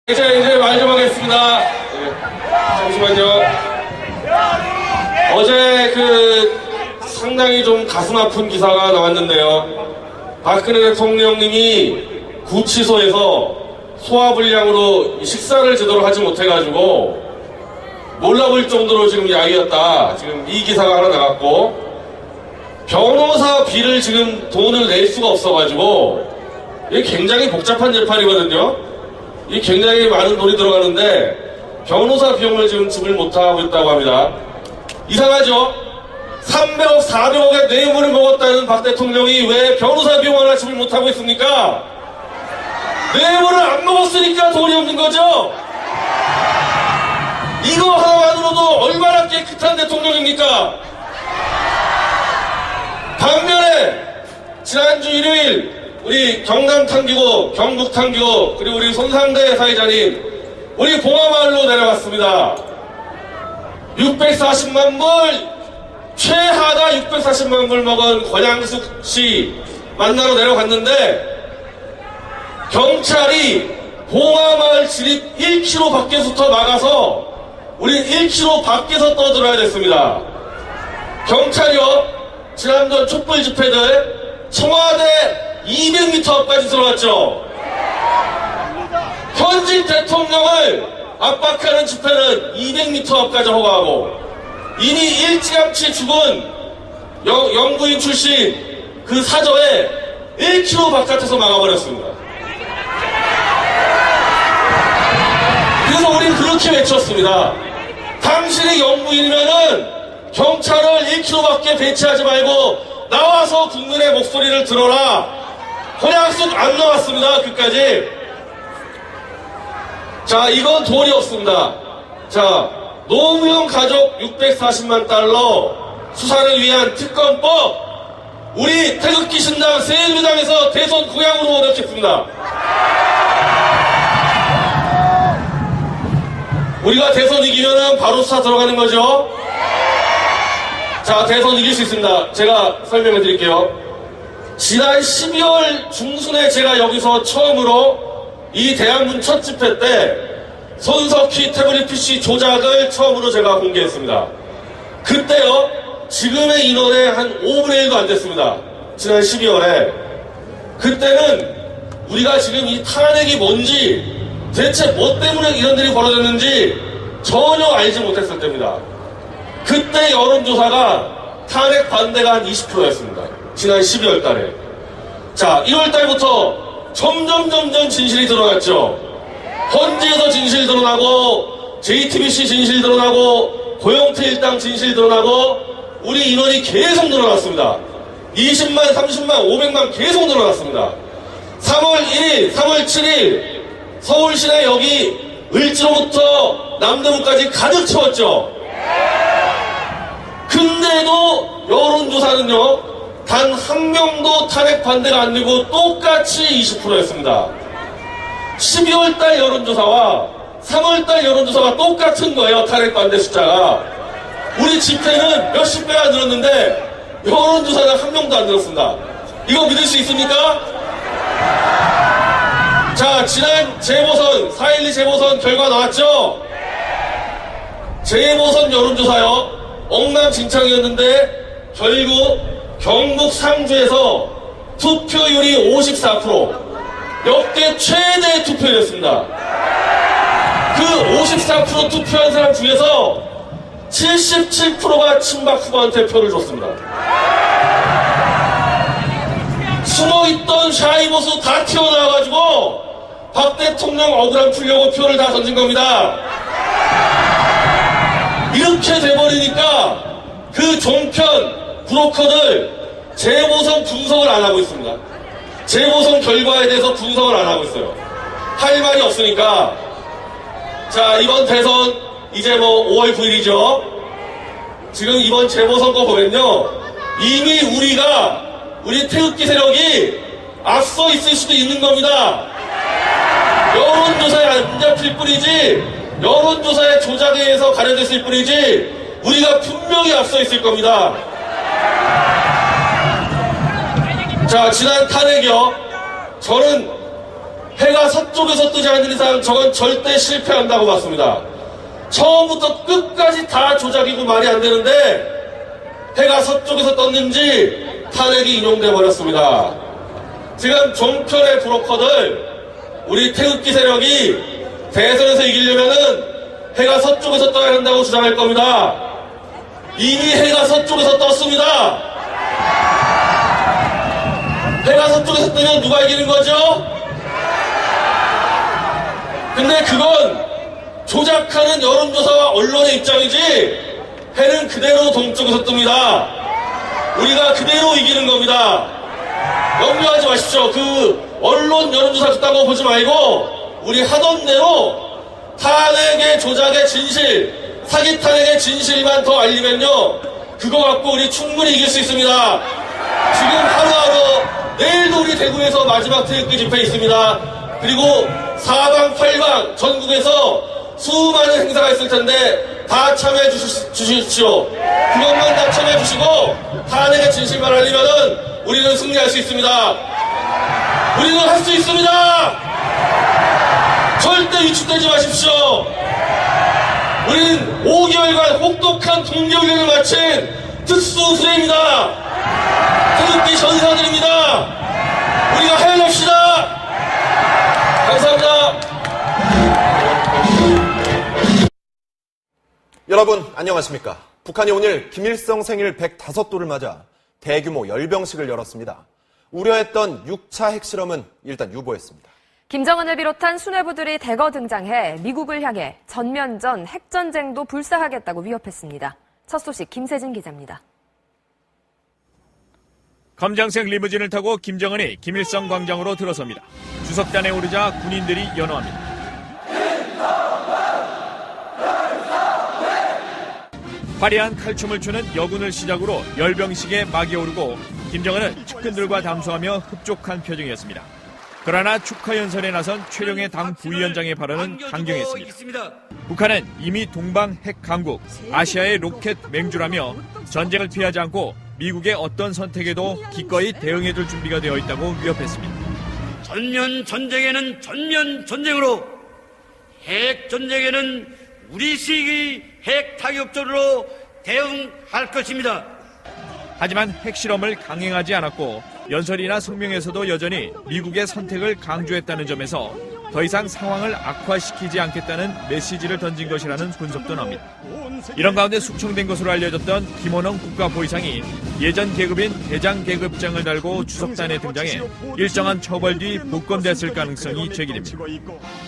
이제 말 좀 하겠습니다. 네, 잠시만요. 어제 상당히 좀 가슴 아픈 기사가 나왔는데요. 박근혜 대통령님이 구치소에서 소화불량으로 식사를 제대로 하지 못해가지고 놀라볼 정도로 지금 야기였다. 지금 이 기사가 하나 나갔고, 변호사비를 지금 돈을 낼 수가 없어가지고, 이게 굉장히 복잡한 재판이거든요. 이 굉장히 많은 돈이 들어가는데 변호사 비용을 지금 지불 못하고 있다고 합니다. 이상하죠? 300억, 400억의 뇌물을 먹었다는 박 대통령이 왜 변호사 비용 하나 지불 못하고 있습니까? 뇌물을 안 먹었으니까 돈이 없는 거죠? 이거 하나만으로도 얼마나 깨끗한 대통령입니까? 반면에 지난주 일요일 우리 경남탄기고, 경북탄기고, 그리고 우리 손상대 사회자님, 우리 봉화마을로 내려갔습니다. 640만 불, 최하다 640만 불 먹은 권양숙 씨 만나러 내려갔는데, 경찰이 봉화마을 진입 1km 밖에서부터 막아서, 우리 1km 밖에서 떠들어야 됐습니다. 경찰이요, 지난번 촛불 집회들, 청와대 200m 앞까지 들어왔죠. 현직 대통령을 압박하는 집회는 200m 앞까지 허가하고, 이미 일찌감치 죽은 영부인 출신 그 사저에 1km 바깥에서 막아버렸습니다. 그래서 우리는 그렇게 외쳤습니다. 당신이 영부인이면은 경찰을 1km 밖에 배치하지 말고 나와서 국민의 목소리를 들어라. 권양숙 안 나왔습니다. 끝까지. 자, 이건 돈이 없습니다. 자, 노무현 가족 640만 달러 수사를 위한 특검법, 우리 태극기 신당 새누리당에서 대선 공약으로 내놓겠습니다. 우리가 대선 이기면은 바로 수사 들어가는 거죠. 자, 대선 이길 수 있습니다. 제가 설명해 드릴게요. 지난 12월 중순에 제가 여기서 처음으로 이 대한문 첫 집회 때 손석희 태블릿 PC 조작을 처음으로 제가 공개했습니다. 그때요, 지금의 인원의 한 5분의 1도 안 됐습니다. 지난 12월에. 그때는 우리가 지금 이 탄핵이 뭔지, 대체 뭐 때문에 이런 일이 벌어졌는지 전혀 알지 못했을 때입니다. 그때 여론조사가 탄핵 반대가 한 20%였습니다. 지난 12월 달에. 자, 1월 달부터 점점 진실이 드러났죠. 헌재에서 진실 드러나고, JTBC 진실 드러나고, 고영태 일당 진실 드러나고, 우리 인원이 계속 늘어났습니다. 20만, 30만, 500만 계속 늘어났습니다. 3월 1일, 3월 7일 서울 시내 여기 을지로부터 남대문까지 가득 채웠죠. 근데도 여론조사는요, 단 한 명도 탄핵 반대가 안 되고 똑같이 20%였습니다. 12월달 여론조사와 3월달 여론조사가 똑같은 거예요. 탄핵 반대 숫자가. 우리 집회는 몇십 배가 늘었는데 여론조사는 한 명도 안 늘었습니다. 이거 믿을 수 있습니까? 자, 지난 재보선, 4.12 재보선 결과 나왔죠? 재보선 여론조사요, 엉망진창이었는데 결국 경북 상주에서 투표율이 54%, 역대 최대 투표율이었습니다. 그 54% 투표한 사람 중에서 77%가 친박 후보한테 표를 줬습니다. 숨어있던 샤이보수 다 튀어나와가지고 박 대통령 억울함 풀려고 표를 다 던진 겁니다. 이렇게 돼버리니까 그 종편 브로커들 재보선 분석을 안 하고 있습니다. 재보선 결과에 대해서 분석을 안 하고 있어요. 할 말이 없으니까. 자, 이번 대선 이제 5월 9일이죠. 지금 이번 재보선 거 보면요, 이미 우리 태극기 세력이 앞서 있을 수도 있는 겁니다. 여론조사에 안 잡힐 뿐이지, 여론조사의 조작에 의해서 가려졌을 뿐이지, 우리가 분명히 앞서 있을 겁니다. 자, 지난 탄핵이요, 저는 해가 서쪽에서 뜨지 않는 이상 저건 절대 실패한다고 봤습니다. 처음부터 끝까지 다 조작이고 말이 안 되는데 해가 서쪽에서 떴는지 탄핵이 인용돼 버렸습니다. 지금 종편의 브로커들, 우리 태극기 세력이 대선에서 이기려면은 해가 서쪽에서 떠야 한다고 주장할 겁니다. 이미 해가 서쪽에서 떴습니다. 해가 서쪽에서 뜨면 누가 이기는 거죠? 근데 그건 조작하는 여론조사와 언론의 입장이지 해는 그대로 동쪽에서 뜹니다. 우리가 그대로 이기는 겁니다. 염려하지 마십시오. 그 언론 여론조사 그딴 보지 말고 우리 하던 대로 탄핵의 조작의 진실, 사기 탄핵의 진실만 더 알리면요, 그거 갖고 우리 충분히 이길 수 있습니다. 지금 하루하루 내일도 우리 대구에서 마지막 태극기 집회 있습니다. 그리고 사방팔방 전국에서 수많은 행사가 있을 텐데 다 참여해 주십시오. 그것만 다 참여해 주시고 탄핵의 진실만 알리면은 우리는 승리할 수 있습니다. 우리는 할 수 있습니다. 절대 위축되지 마십시오. 우리는 5개월간 혹독한 동계훈련을 마친 특수부대입니다. 태극기 전사들입니다. 우리가 해냅시다. 감사합니다. 여러분 안녕하십니까. 북한이 오늘 김일성 생일 105도를 맞아 대규모 열병식을 열었습니다. 우려했던 6차 핵실험은 일단 유보했습니다. 김정은을 비롯한 수뇌부들이 대거 등장해 미국을 향해 전면전 핵전쟁도 불사하겠다고 위협했습니다. 첫 소식 김세진 기자입니다. 검정색 리무진을 타고 김정은이 김일성 광장으로 들어섭니다. 주석단에 오르자 군인들이 연호합니다. 화려한 칼춤을 추는 여군을 시작으로 열병식에 막이 오르고 김정은은 측근들과 담소하며 흡족한 표정이었습니다. 그러나 축하 연설에 나선 최룡해 당 부위원장의 발언은 강경했습니다. 북한은 이미 동방 핵 강국, 아시아의 로켓 맹주라며 전쟁을 피하지 않고 미국의 어떤 선택에도 기꺼이 대응해줄 준비가 되어 있다고 위협했습니다. 전면 전쟁에는 전면 전쟁으로, 핵 전쟁에는 우리식의 핵 타격전으로 대응할 것입니다. 하지만 핵실험을 강행하지 않았고 연설이나 성명에서도 여전히 미국의 선택을 강조했다는 점에서 더 이상 상황을 악화시키지 않겠다는 메시지를 던진 것이라는 분석도 나옵니다. 이런 가운데 숙청된 것으로 알려졌던 김원홍 국가보위상이 예전 계급인 대장 계급장을 달고 주석단에 등장해 일정한 처벌 뒤 복권됐을 가능성이 제기됩니다.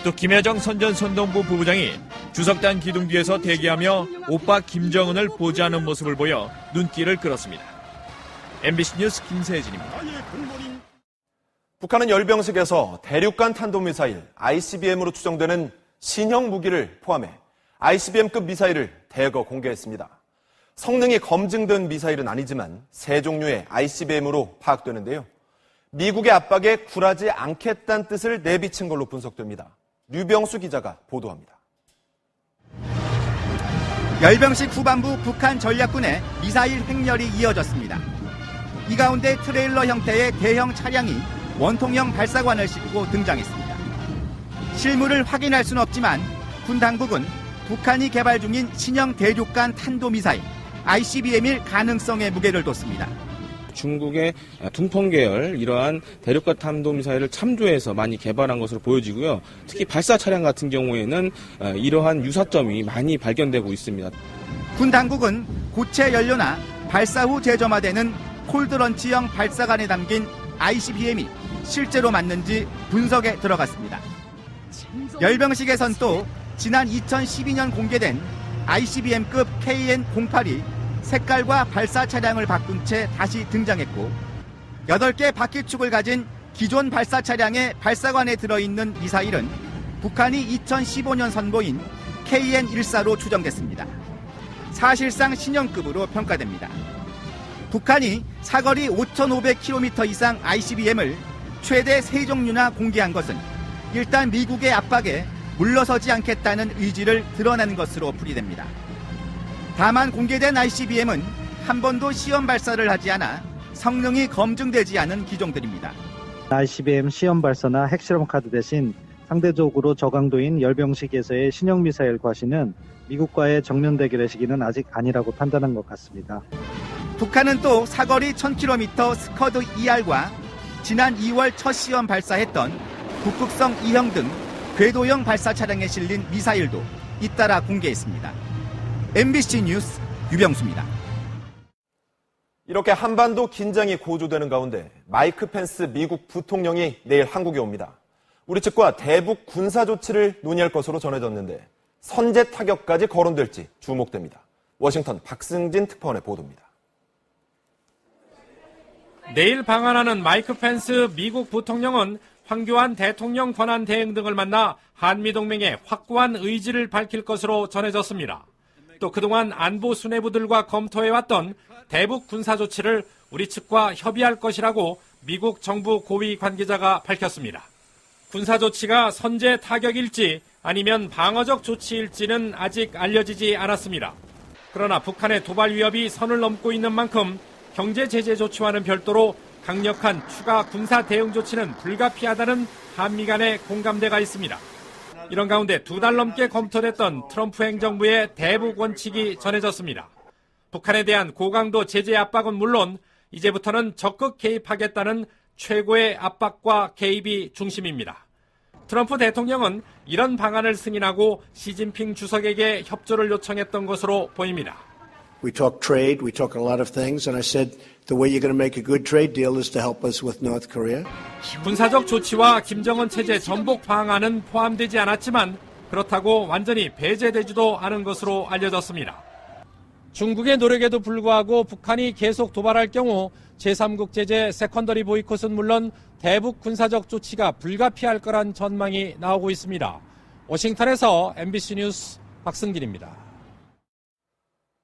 또 김여정 선전선동부 부부장이 주석단 기둥 뒤에서 대기하며 오빠 김정은을 보좌하는 모습을 보여 눈길을 끌었습니다. MBC 뉴스 김세진입니다. 북한은 열병식에서 대륙간 탄도미사일 ICBM으로 추정되는 신형 무기를 포함해 ICBM급 미사일을 대거 공개했습니다. 성능이 검증된 미사일은 아니지만 세 종류의 ICBM으로 파악되는데요. 미국의 압박에 굴하지 않겠다는 뜻을 내비친 걸로 분석됩니다. 류병수 기자가 보도합니다. 열병식 후반부 북한 전략군의 미사일 행렬이 이어졌습니다. 이 가운데 트레일러 형태의 대형 차량이 원통형 발사관을 싣고 등장했습니다. 실물을 확인할 수는 없지만 군 당국은 북한이 개발 중인 신형 대륙간 탄도미사일 ICBM일 가능성에 무게를 뒀습니다. 중국의 둥펑 계열 이러한 대륙간 탄도미사일을 참조해서 많이 개발한 것으로 보여지고요. 특히 발사 차량 같은 경우에는 이러한 유사점이 많이 발견되고 있습니다. 군 당국은 고체 연료나 발사 후 재점화되는 콜드런치형 발사관에 담긴 ICBM이 실제로 맞는지 분석에 들어갔습니다. 열병식에선 또 지난 2012년 공개된 ICBM급 KN-08이 색깔과 발사 차량을 바꾼 채 다시 등장했고 8개 바퀴축을 가진 기존 발사 차량의 발사관에 들어있는 미사일은 북한이 2015년 선보인 KN-14로 추정됐습니다. 사실상 신형급으로 평가됩니다. 북한이 사거리 5,500km 이상 ICBM을 최대 3종류나 공개한 것은 일단 미국의 압박에 물러서지 않겠다는 의지를 드러낸 것으로 풀이됩니다. 다만 공개된 ICBM은 한 번도 시험 발사를 하지 않아 성능이 검증되지 않은 기종들입니다. ICBM 시험 발사나 핵실험 카드 대신 상대적으로 저강도인 열병식에서의 신형 미사일 과시는 미국과의 정면 대결의 시기는 아직 아니라고 판단한 것 같습니다. 북한은 또 사거리 1000km 스커드 ER과 지난 2월 첫 시험 발사했던 북극성 2형 등 궤도형 발사 차량에 실린 미사일도 잇따라 공개했습니다. MBC 뉴스 유병수입니다. 이렇게 한반도 긴장이 고조되는 가운데 마이크 펜스 미국 부통령이 내일 한국에 옵니다. 우리 측과 대북 군사 조치를 논의할 것으로 전해졌는데 선제 타격까지 거론될지 주목됩니다. 워싱턴 박승진 특파원의 보도입니다. 내일 방한하는 마이크 펜스 미국 부통령은 황교안 대통령 권한 대행 등을 만나 한미동맹의 확고한 의지를 밝힐 것으로 전해졌습니다. 또 그동안 안보 수뇌부들과 검토해왔던 대북 군사 조치를 우리 측과 협의할 것이라고 미국 정부 고위 관계자가 밝혔습니다. 군사 조치가 선제 타격일지 아니면 방어적 조치일지는 아직 알려지지 않았습니다. 그러나 북한의 도발 위협이 선을 넘고 있는 만큼 경제 제재 조치와는 별도로 강력한 추가 군사 대응 조치는 불가피하다는 한미 간의 공감대가 있습니다. 이런 가운데 2달 넘게 검토됐던 트럼프 행정부의 대북 원칙이 전해졌습니다. 북한에 대한 고강도 제재 압박은 물론 이제부터는 적극 개입하겠다는 최고의 압박과 개입이 중심입니다. 트럼프 대통령은 이런 방안을 승인하고 시진핑 주석에게 협조를 요청했던 것으로 보입니다. We talk trade, we talk a lot of things, and I said the way you're going to make a good trade deal is to help us with North Korea. 군사적 조치와 김정은 체제 전복 방안은 포함되지 않았지만 그렇다고 완전히 배제되지도 않은 것으로 알려졌습니다. 중국의 노력에도 불구하고 북한이 계속 도발할 경우 제3국 제재 세컨더리 보이콧은 물론 대북 군사적 조치가 불가피할 거란 전망이 나오고 있습니다. 워싱턴에서 MBC 뉴스 박승길입니다.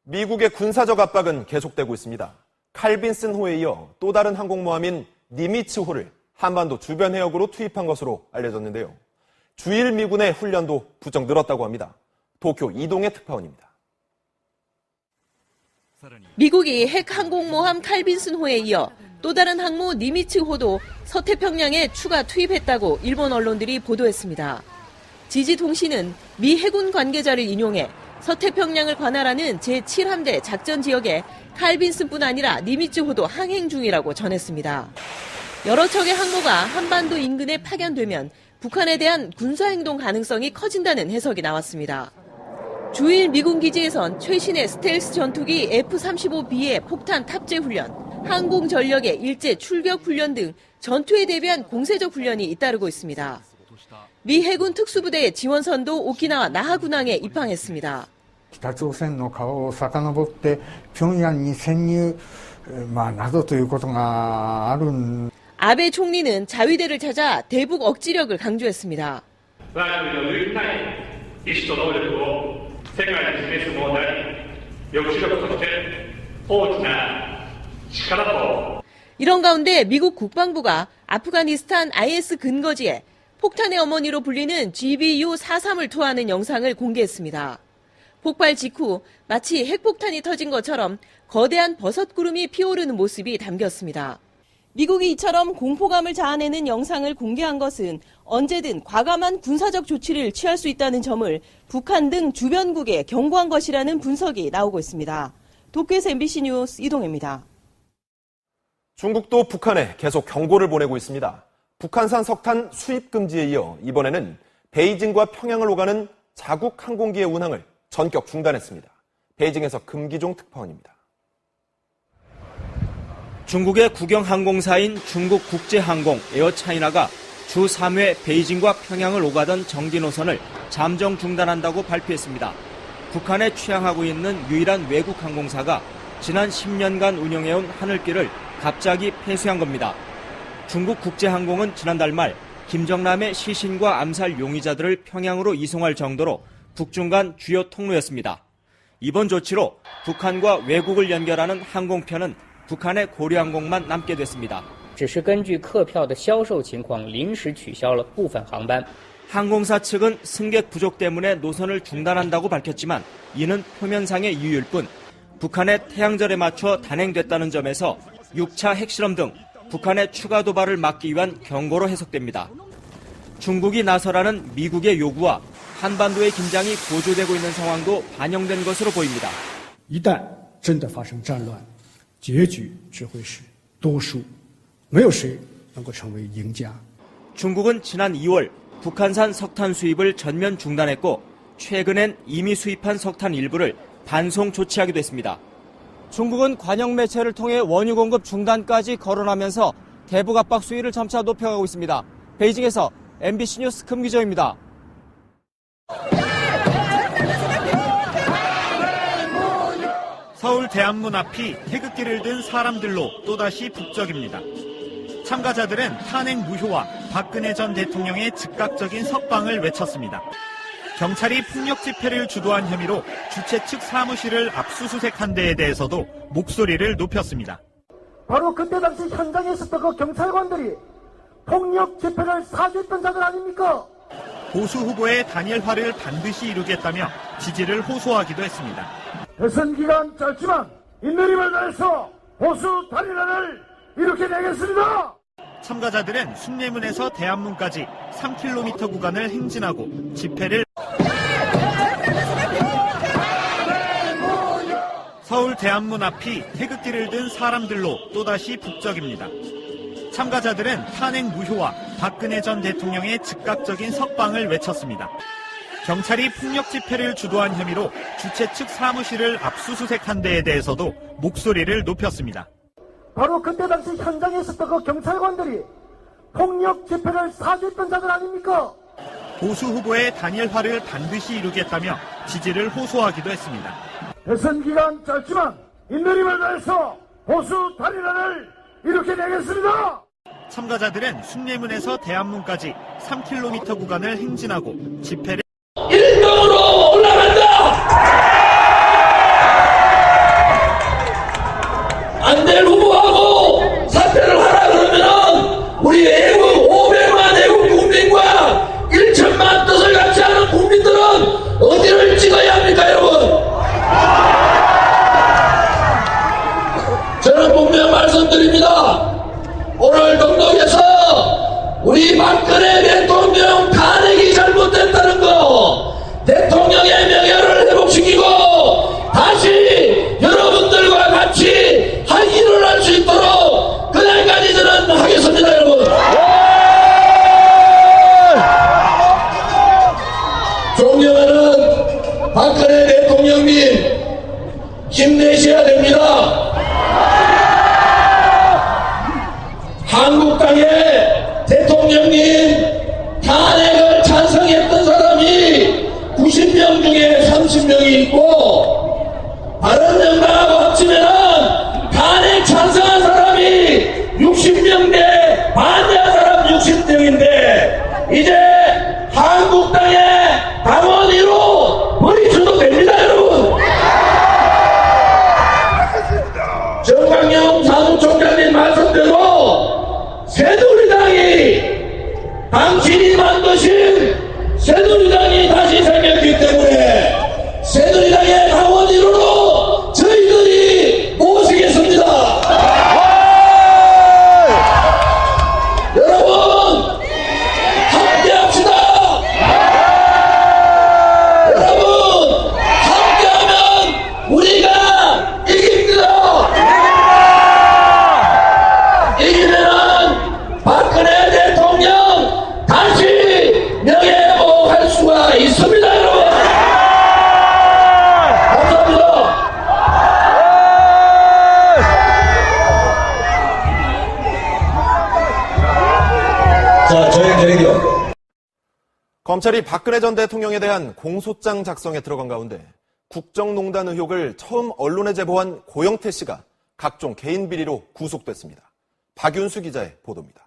미국의 군사적 압박은 계속되고 있습니다. 칼빈슨호에 이어 또 다른 항공모함인 니미츠호를 한반도 주변 해역으로 투입한 것으로 알려졌는데요. 주일 미군의 훈련도 부쩍 늘었다고 합니다. 도쿄 이동의 특파원입니다. 미국이 핵 항공모함 칼빈슨호에 이어 또 다른 항모 니미츠호도 서태평양에 추가 투입했다고 일본 언론들이 보도했습니다. 지지통신은 미 해군 관계자를 인용해 서태평양을 관할하는 제7함대 작전 지역에 칼빈슨뿐 아니라 니미츠호도 항행 중이라고 전했습니다. 여러 척의 항모가 한반도 인근에 파견되면 북한에 대한 군사행동 가능성이 커진다는 해석이 나왔습니다. 주일 미군 기지에선 최신의 스텔스 전투기 F-35B의 폭탄 탑재 훈련, 항공 전력의 일제 출격 훈련 등 전투에 대비한 공세적 훈련이 잇따르고 있습니다. 미 해군 특수부대의 지원선도 오키나와 나하군항에 입항했습니다. 北朝鮮の顔を遡って平壌に潜入などということがある。 아베 총리는 자위대를 찾아 대북 억지력을 강조했습니다. 이런 가운데 미국 국방부가 아프가니스탄 IS 근거지에 폭탄의 어머니로 불리는 GBU-43을 투하하는 영상을 공개했습니다. 폭발 직후 마치 핵폭탄이 터진 것처럼 거대한 버섯구름이 피오르는 모습이 담겼습니다. 미국이 이처럼 공포감을 자아내는 영상을 공개한 것은 언제든 과감한 군사적 조치를 취할 수 있다는 점을 북한 등 주변국에 경고한 것이라는 분석이 나오고 있습니다. 도쿄에서 MBC 뉴스 이동혜입니다. 중국도 북한에 계속 경고를 보내고 있습니다. 북한산 석탄 수입 금지에 이어 이번에는 베이징과 평양을 오가는 자국 항공기의 운항을 전격 중단했습니다. 베이징에서 금기종 특파원입니다. 중국의 국영항공사인 중국국제항공 에어차이나가 주 3회 베이징과 평양을 오가던 정기 노선을 잠정 중단한다고 발표했습니다. 북한에 취항하고 있는 유일한 외국 항공사가 지난 10년간 운영해온 하늘길을 갑자기 폐쇄한 겁니다. 중국국제항공은 지난달 말 김정남의 시신과 암살 용의자들을 평양으로 이송할 정도로 북중 간 주요 통로였습니다. 이번 조치로 북한과 외국을 연결하는 항공편은 북한의 고려항공만 남게 됐습니다. 只是根据客票的销售情况临时取消了部分航班. 항공사 측은 승객 부족 때문에 노선을 중단한다고 밝혔지만 이는 표면상의 이유일 뿐 북한의 태양절에 맞춰 단행됐다는 점에서 6차 핵실험 등 북한의 추가 도발을 막기 위한 경고로 해석됩니다. 중국이 나서라는 미국의 요구와 한반도의 긴장이 고조되고 있는 상황도 반영된 것으로 보입니다. 一旦真的发生战乱，结局只会是多数，没有谁能够成为赢家。 중국은 지난 2월 북한산 석탄 수입을 전면 중단했고 최근엔 이미 수입한 석탄 일부를 반송 조치하기도 했습니다. 중국은 관영 매체를 통해 원유 공급 중단까지 거론하면서 대북 압박 수위를 점차 높여가고 있습니다. 베이징에서 MBC 뉴스 금기정입니다. 서울 대한문 앞이 태극기를 든 사람들로 또다시 북적입니다. 참가자들은 탄핵 무효와 박근혜 전 대통령의 즉각적인 석방을 외쳤습니다. 경찰이 폭력 집회를 주도한 혐의로 주최 측 사무실을 압수수색한 데에 대해서도 목소리를 높였습니다. 바로 그때 당시 현장에 있었던 그 경찰관들이 폭력 집회를 사주했던 자들 아닙니까? 보수 후보의 단일화를 반드시 이루겠다며 지지를 호소하기도 했습니다. 대선 기간 짧지만 인내림을 다해서 보수 단일화를 이루게되겠습니다. 참가자들은 숭례문에서 대한문까지 3km 구간을 행진하고 집회를 서울 대한문 앞이 태극기를 든 사람들로 또다시 북적입니다. 참가자들은 탄핵 무효와 박근혜 전 대통령의 즉각적인 석방을 외쳤습니다. 경찰이 폭력 집회를 주도한 혐의로 주최 측 사무실을 압수수색한 데에 대해서도 목소리를 높였습니다. 바로 그때 당시 현장에 있었던 그 경찰관들이 폭력 집회를 사주했던 자들 아닙니까? 보수 후보의 단일화를 반드시 이루겠다며 지지를 호소하기도 했습니다. 대선 기간 짧지만 인내림을 다해서 보수 단일화를 이루게되겠습니다. 참가자들은 숭례문에서 대한문까지 3km 구간을 행진하고 집회를 1등으로 올라간다! 안 될 후보하고 사퇴를 하라 그러면은 우리 애국 500만 애국 국민과 1천만 뜻을 같이 하는 국민들은 어디를 찍어야 합니까, 여러분? 저는 분명 말씀드립니다. 오늘 동독에서 우리 박근혜 대통령 탄핵이 잘못됐다는 거, 대통령의 명예를 회복시키고 다시 여러분들과 같이 일어날 수 있도록 그날까지 저는 하겠습니다, 여러분. 존경하는 박근혜 대통령님, 힘내셔야 됩니다. 한국당의 대통령님 탄핵을 찬성했던 사람이 90명 중에 30명이 있고 바른정당하고 합치면 탄핵 찬성한 사람이 60명 대 반대한 사람 60명인데 이제 한국당의 당원으로 버리셔도 됩니다, 여러분. 정강영 사무총장님 말씀대로 새누리당이 당신이 만드신 새누리당이 다시 생겼기 때문에 새누리당의 당원 1호로 저희들이 모시겠습니다. 여러분 함께합시다. 여러분 함께하면 우리가 이깁니다. 이기면은 박근혜 대통령 다시 명예회복할 수가 있습니다, 여러분. 감사합니다. 자, 저희 드릴게요. 검찰이 박근혜 전 대통령에 대한 공소장 작성에 들어간 가운데 국정농단 의혹을 처음 언론에 제보한 고영태 씨가 각종 개인 비리로 구속됐습니다. 박윤수 기자의 보도입니다.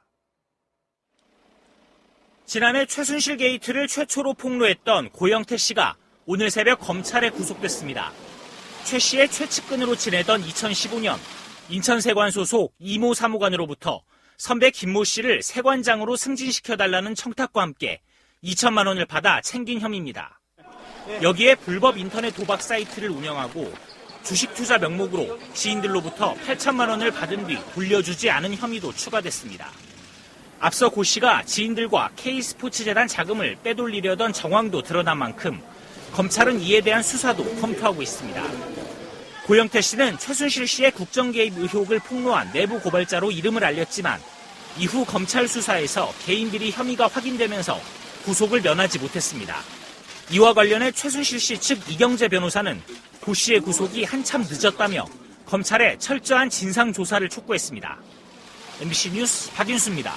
지난해 최순실 게이트를 최초로 폭로했던 고영태 씨가 오늘 새벽 검찰에 구속됐습니다. 최 씨의 최측근으로 지내던 2015년 인천세관 소속 이모 사무관으로부터 선배 김모 씨를 세관장으로 승진시켜달라는 청탁과 함께 2천만 원을 받아 챙긴 혐의입니다. 여기에 불법 인터넷 도박 사이트를 운영하고 주식 투자 명목으로 지인들로부터 8천만 원을 받은 뒤 돌려주지 않은 혐의도 추가됐습니다. 앞서 고 씨가 지인들과 K스포츠재단 자금을 빼돌리려던 정황도 드러난 만큼 검찰은 이에 대한 수사도 검토하고 있습니다. 고영태 씨는 최순실 씨의 국정 개입 의혹을 폭로한 내부 고발자로 이름을 알렸지만 이후 검찰 수사에서 개인 비리 혐의가 확인되면서 구속을 면하지 못했습니다. 이와 관련해 최순실 씨 측 이경재 변호사는 고 씨의 구속이 한참 늦었다며 검찰에 철저한 진상조사를 촉구했습니다. MBC 뉴스 박윤수입니다.